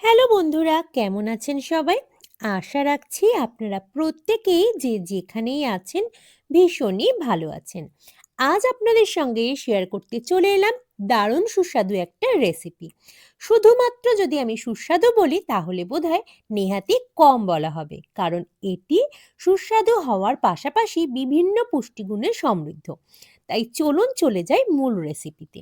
Hello বন্ধুরা, কেমন আছেন সবাই? আশা রাখছি আপনারা প্রত্যেকেই যে যেখানেই আছেন ভীষণই ভালো আছেন। আজ আপনাদের সঙ্গে শেয়ার করতে চলে এলাম দারুণ সুস্বাদু একটা রেসিপি। শুধুমাত্র যদি আমি সুস্বাদু বলি তাহলে বোধহয় নেহাতই কম বলা হবে, কারণ এটি সুস্বাদু হওয়ার পাশাপাশি বিভিন্ন পুষ্টিগুণে সমৃদ্ধ। তাই চলুন চলে যাই মূল রেসিপিতে।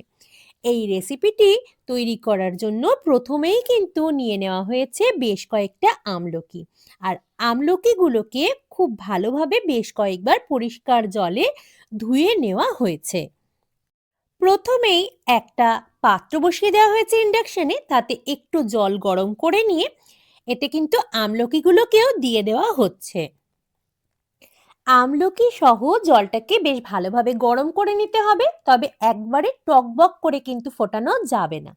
এই রেসিপিটি তৈরি করার জন্য প্রথমেই কিন্তু নিয়ে নেওয়া হয়েছে বেশ কয়েকটা আমলকি। আর আমলকিগুলোকে খুব ভালোভাবে বেশ কয়েকবার পরিষ্কার জলে ধুয়ে নেওয়া হয়েছে। প্রথমেই একটা পাত্র বসিয়ে দেওয়া হয়েছে ইন্ডাকশনে, তাতে একটু জল গরম করে নিয়ে এতে কিন্তু আমলকিগুলোকেও দিয়ে দেওয়া হচ্ছে। আমলকি সহ জলটাকে বেশ ভালোভাবে গরম করে নিতে হবে, তবে একবারে টকবক করে কিন্তু ফোটানো যাবে না।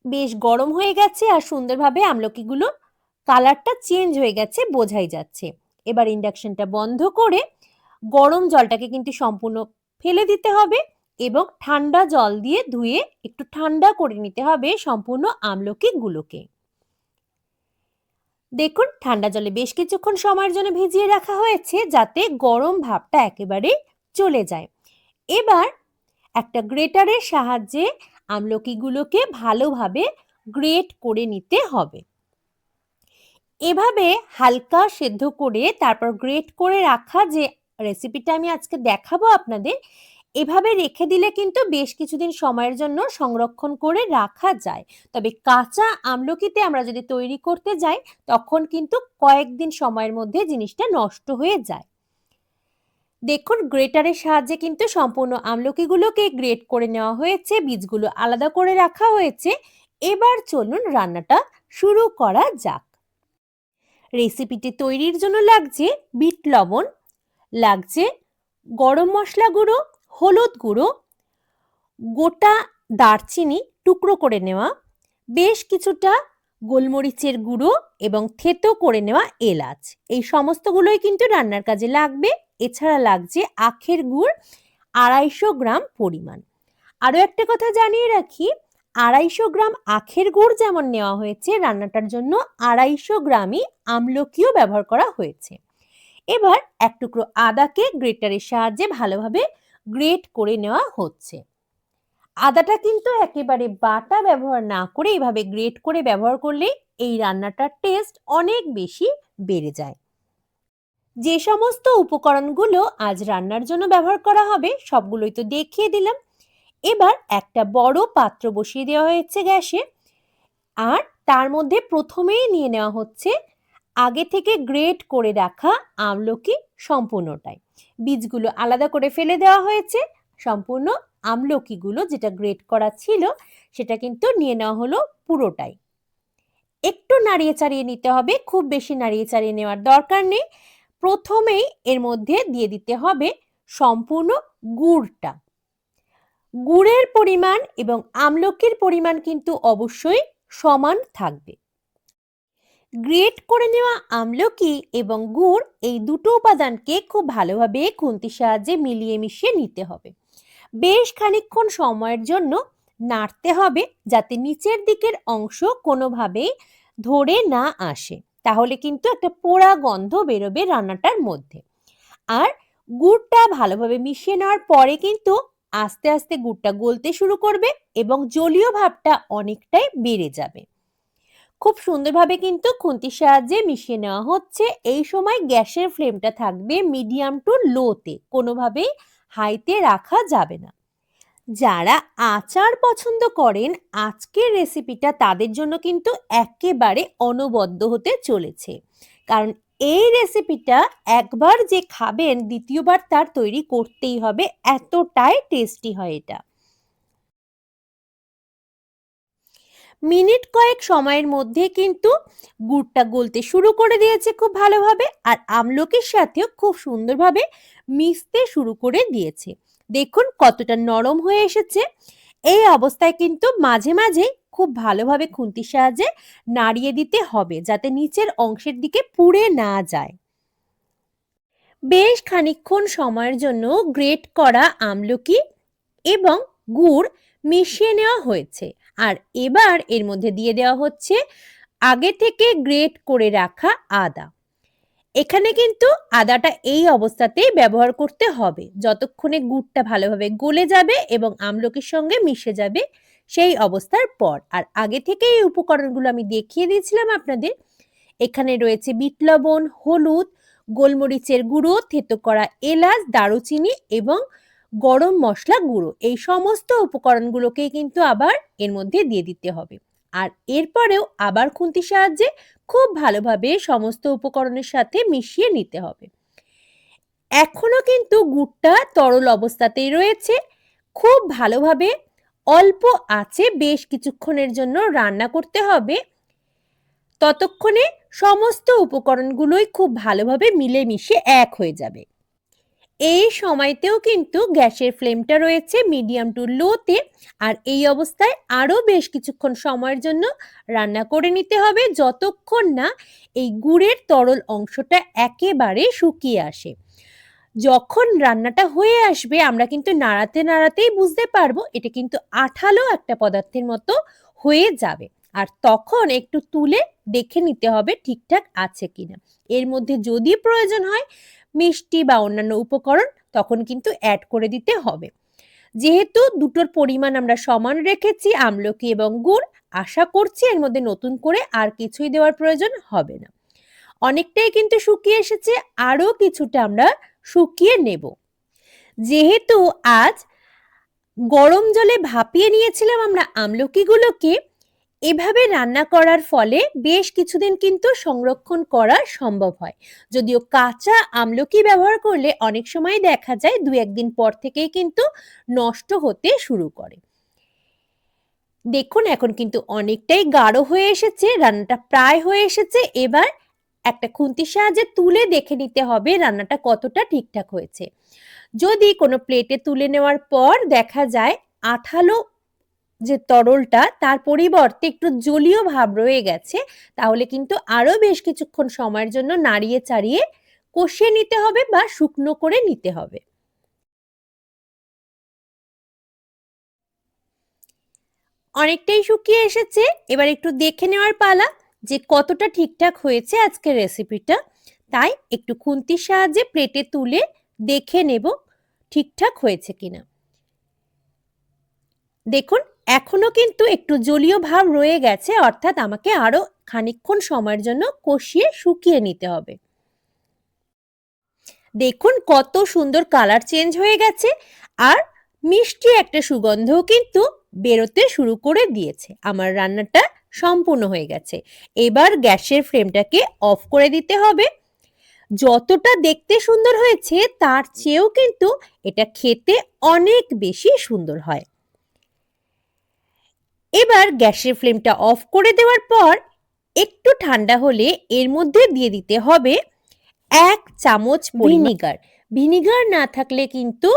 বেশ গরম হয়ে গেছে আর সুন্দরভাবে আমলকিগুলো কালারটা চেঞ্জ হয়ে গেছে, বোঝাই যাচ্ছে। এবার ইন্ডাকশনটা বন্ধ করে গরম জলটাকে কিন্তু সম্পূর্ণ ফেলে দিতে হবে এবং ঠান্ডা জল দিয়ে ধুয়ে একটু ঠান্ডা করে নিতে হবে সম্পূর্ণ আমলকিগুলোকে। দেখুন, ঠান্ডা জলে বেশ কিছুক্ষণ সময়ের জন্য ভিজিয়ে রাখা হয়েছে যাতে গরম ভাবটা একেবারে চলে যায়। এবার একটা গ্রেটারের সাহায্যে আমলকিগুলোকে ভালোভাবে গ্রেট করে নিতে হবে। এভাবে হালকা সেদ্ধ করে তারপর গ্রেট করে রাখা যে রেসিপিটা আমি আজকে দেখাবো আপনাদের, এভাবে রেখে দিলে কিন্তু বেশ কিছুদিন সময়ের জন্য সংরক্ষণ করে রাখা যায়। তবে কাঁচা আমলকিতে আমরা যদি তৈরি করতে যাই তখন কিন্তু কয়েকদিন সময়ের মধ্যে জিনিসটা নষ্ট হয়ে যায়। দেখুন, গ্রেটারের সাহায্যে কিন্তু সম্পূর্ণ আমলকিগুলোকে গ্রেট করে নেওয়া হয়েছে, বীজগুলো আলাদা করে রাখা হয়েছে। এবার চলুন রান্নাটা শুরু করা যাক। রেসিপিটি তৈরির জন্য লাগছে বিট লবণ, লাগছে গরম মশলা গুঁড়ো, হলুদ গুঁড়ো, গোটা দারচিনি টুকরো করে নেওয়া, বেশ কিছুটা গোলমরিচের গুঁড়ো এবং থেতো করে নেওয়া এলাচ। এই সমস্তগুলোই কিন্তু রান্নার কাজে লাগবে। এছাড়া লাগছে আখের গুড় ২৫০ গ্রাম পরিমাণ। আরও একটা কথা জানিয়ে রাখি, ২৫০ গ্রাম আখের গুড় যেমন নেওয়া হয়েছে রান্নাটার জন্য, ২৫০ গ্রামই আমলকিও ব্যবহার করা হয়েছে। এবার এক টুকরো আদাকে গ্রেটারের সাহায্যে ভালোভাবে গ্রেট করে নেওয়া হচ্ছে। আদাটা কিন্তু একেবারে বাটা ব্যবহার না করে এভাবে গ্রেট করে ব্যবহার করলে এই রান্নাটার টেস্ট অনেক বেশি বেড়ে যায়। যে সমস্ত উপকরণগুলো আজ রান্নার জন্য ব্যবহার করা হবে সবগুলোই তো দেখিয়ে দিলাম। এবার একটা বড় পাত্র বসিয়ে দেওয়া হয়েছে গ্যাসে, আর তার মধ্যে প্রথমেই নিয়ে নেওয়া হচ্ছে আগে থেকে গ্রেট করে রাখা আমলকি সম্পূর্ণটাই। বীজগুলো আলাদা করে ফেলে দেওয়া হয়েছে। সম্পূর্ণ আমলকিগুলো যেটা গ্রেট করা ছিল সেটা কিন্তু নিয়ে নেওয়া হলো পুরোটাই। একটু নাড়িয়ে চাড়িয়ে নিতে হবে, খুব বেশি নাড়িয়ে চাড়িয়ে নেওয়ার দরকার নেই। প্রথমেই এর মধ্যে দিয়ে দিতে হবে সম্পূর্ণ গুড়টা। গুড়ের পরিমাণ এবং আমলকির পরিমাণ কিন্তু অবশ্যই সমান থাকবে। গ্রেট করে নেওয়া আমলকি এবং গুড় এই দুটো উপাদানকে খুব ভালোভাবে খুন্তির সাহায্যে মিলিয়ে মিশিয়ে নিতে হবে। বেশ খানিকক্ষণ সময়ের জন্য নাড়তে হবে যাতে নিচের দিকের অংশ কোনোভাবেই ধরে না আসে, তাহলে কিন্তু একটা পোড়া গন্ধ বেরোবে রান্নাটার মধ্যে। আর গুড়টা ভালোভাবে মিশিয়ে নেওয়ার পরে কিন্তু আস্তে আস্তে গুড়টা গলতে শুরু করবে এবং জলীয় ভাবটা অনেকটাই বেড়ে যাবে। খুব সুন্দরভাবে কিন্তু খুন্তির সাহায্যে মিশিয়ে নেওয়া হচ্ছে। এই সময় গ্যাসের ফ্লেমটা থাকবে মিডিয়াম টু লোতে, কোনোভাবেই হাইতে রাখা যাবে না। যারা আচার পছন্দ করেন আজকের রেসিপিটা তাদের জন্য কিন্তু একেবারে অনবদ্য হতে চলেছে, কারণ এই রেসিপিটা একবার যে খাবেন দ্বিতীয়বার তার তৈরি করতেই হবে, এতটাই টেস্টি হয় এটা। মিনিট কয়েক সময়ের মধ্যে কিন্তু গুড়টা গলতে শুরু করে দিয়েছে খুব ভালোভাবে, আর আমলকির সাথেও খুব সুন্দরভাবে মিশতে শুরু করে দিয়েছে। দেখুন কতটা নরম হয়ে এসেছে। এই অবস্থায় কিন্তু মাঝে মাঝে খুব ভালোভাবে খুন্তির সাহায্যে নাড়িয়ে দিতে হবে যাতে নিচের অংশের দিকে পুড়ে না যায়। বেশ খানিকক্ষণ সময়ের জন্য গ্রেট করা আমলকি এবং গুড় মিশিয়ে নেওয়া হয়েছে। আর এবার এর মধ্যে দিয়ে দেওয়া হচ্ছে আগে থেকে গ্রেট করে রাখা আদা। এখানে কিন্তু আদাটা এই অবস্থাতেই ব্যবহার করতে হবে, যতক্ষণে গুড়টা ভালোভাবে গলে যাবে এবং আমলকির সঙ্গে মিশে যাবে সেই অবস্থার পর। আর আগে থেকে এই উপকরণগুলো আমি দেখিয়ে দিয়েছিলাম আপনাদের। এখানে রয়েছে বিট লবণ, হলুদ, গোলমরিচের গুঁড়ো, থেতো করা এলাচ, দারুচিনি এবং গরম মশলা গুঁড়ো। এই সমস্ত উপকরণগুলোকেই কিন্তু আবার এর মধ্যে দিয়ে দিতে হবে। আর এরপরেও আবার খুন্তির সাহায্যে খুব ভালোভাবে সমস্ত উপকরণের সাথে মিশিয়ে নিতে হবে। এখনো কিন্তু গুড়টা তরল অবস্থাতেই রয়েছে। খুব ভালোভাবে অল্প আঁচে বেশ কিছুক্ষণের জন্য রান্না করতে হবে, ততক্ষণে সমস্ত উপকরণগুলোই খুব ভালোভাবে মিলেমিশে এক হয়ে যাবে। এই সময়তেও কিন্তু গ্যাসের ফ্লেমটা রয়েছে মিডিয়াম টু লোতে। আর এই অবস্থায় আরও বেশ কিছুক্ষণ সময়ের জন্য রান্না করে নিতে হবে, যতক্ষণ না এই গুড়ের তরল অংশটা একেবারে শুকিয়ে আসে। যখন রান্নাটা হয়ে আসবে আমরা কিন্তু নাড়াতে নাড়াতেই বুঝতে পারবো এটা কিন্তু আঠালো একটা পদার্থের মতো হয়ে যাবে। আর তখন একটু তুলে দেখে নিতে হবে ঠিকঠাক আছে কিনা। এর মধ্যে যদি প্রয়োজন হয় মিষ্টি বা অন্যান্য উপকরণ তখন কিন্তু অ্যাড করে দিতে হবে। যেহেতু দুটোর পরিমাণ আমরা সমান রেখেছি, আমলকি এবং গুড়, আশা করছি এর মধ্যে নতুন করে আর কিছুই দেওয়ার প্রয়োজন হবে না। অনেকটাই কিন্তু শুকিয়ে এসেছে, আরও কিছুটা আমরা শুকিয়ে নেব। যেহেতু আজ গরম জলে ভাপিয়ে নিয়েছিলাম আমরা আমলকিগুলোকে, এভাবে রান্না করার ফলে বেশ কিছুদিন কিন্তু সংরক্ষণ করা সম্ভব হয়। যদিও কাঁচা আমলকি ব্যবহার করলে অনেক সময় দেখা যায় ২-১ দিন পর থেকেই কিন্তু নষ্ট হতে শুরু করে। দেখুন এখন কিন্তু অনেকটাই গাঢ় হয়ে এসেছে, রান্নাটা প্রায় হয়ে এসেছে। এবার একটা খুন্তির সাহায্যে তুলে দেখে নিতে হবে রান্নাটা কতটা ঠিকঠাক হয়েছে। যদি কোনো প্লেটে তুলে নেওয়ার পর দেখা যায় আঠালো যে তরলটা তার পরিবর্তে একটু জলীয় ভাব রয়ে গেছে, তাহলে কিন্তু আরো বেশ কিছুক্ষণ সময়ের জন্য নাড়িয়ে চাড়িয়ে কষিয়ে নিতে হবে বা শুকনো করে নিতে হবে। অনেকটাই শুকিয়ে এসেছে, এবার একটু দেখে নেওয়ার পালা যে কতটা ঠিকঠাক হয়েছে আজকের রেসিপিটা। তাই একটু খুন্তির সাহায্যে প্লেটে তুলে দেখে নেব ঠিকঠাক হয়েছে কিনা। দেখুন এখনো কিন্তু একটু জলীয় ভাব রয়ে গেছে, অর্থাৎ আমাকে আরো খানিকক্ষণ সময়ের জন্য কষিয়ে শুকিয়ে নিতে হবে। দেখুন কত সুন্দর কালার চেঞ্জ হয়ে গেছে আর মিষ্টি একটা সুগন্ধও কিন্তু বেরোতে শুরু করে দিয়েছে। আমার রান্নাটা সম্পূর্ণ হয়ে গেছে। এবার গ্যাসের ফ্লেমটাকে অফ করে দিতে হবে। যতটা দেখতে সুন্দর হয়েছে তার চেয়েও কিন্তু এটা খেতে অনেক বেশি সুন্দর হয়। এবার গ্যাসের ফ্লেমটা অফ করে দেওয়ার পর একটু ঠান্ডা হলে এর মধ্যে দিয়ে দিতে হবে ১ চামচ ভিনিগার। ভিনিগার না থাকলে কিন্তু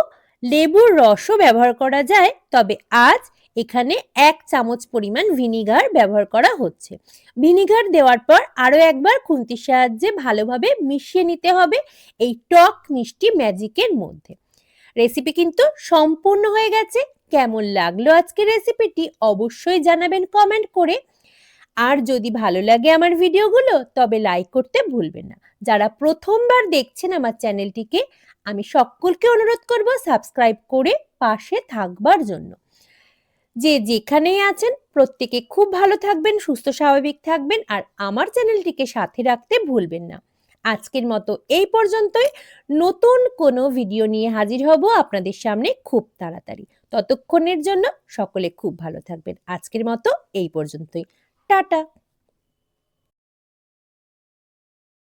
লেবুর রসও ব্যবহার করা যায়, তবে আজ এখানে ১ চামচ পরিমাণ ভিনিগার ব্যবহার করা হচ্ছে। ভিনিগার দেওয়ার পর আরও একবার খুন্তির সাহায্যে ভালোভাবে মিশিয়ে নিতে হবে এই টক মিষ্টি ম্যাজিকের মধ্যে। রেসিপি কিন্তু সম্পূর্ণ হয়ে গেছে। কেমন লাগলো আজকের রেসিপিটি অবশ্যই জানাবেন কমেন্ট করে। আর যদি ভালো লাগে আমার ভিডিওগুলো তবে লাইক করতে ভুলবেন না। যারা প্রথমবার দেখছেন আমার চ্যানেলটিকে আমি সকলকে অনুরোধ করব সাবস্ক্রাইব করে পাশে থাকবার জন্য। যে যেখানেই আছেন প্রত্যেকে খুব ভালো থাকবেন, সুস্থ স্বাভাবিক থাকবেন আর আমার চ্যানেলটিকে সাথে রাখতে ভুলবেন না। আজকের মতো এই পর্যন্তই। নতুন কোনো ভিডিও নিয়ে হাজির হব আপনাদের সামনে খুব তাড়াতাড়ি। ততক্ষণের জন্য সকলে খুব ভালো থাকবেন। আজকের মতো এই পর্যন্তই। টাটা।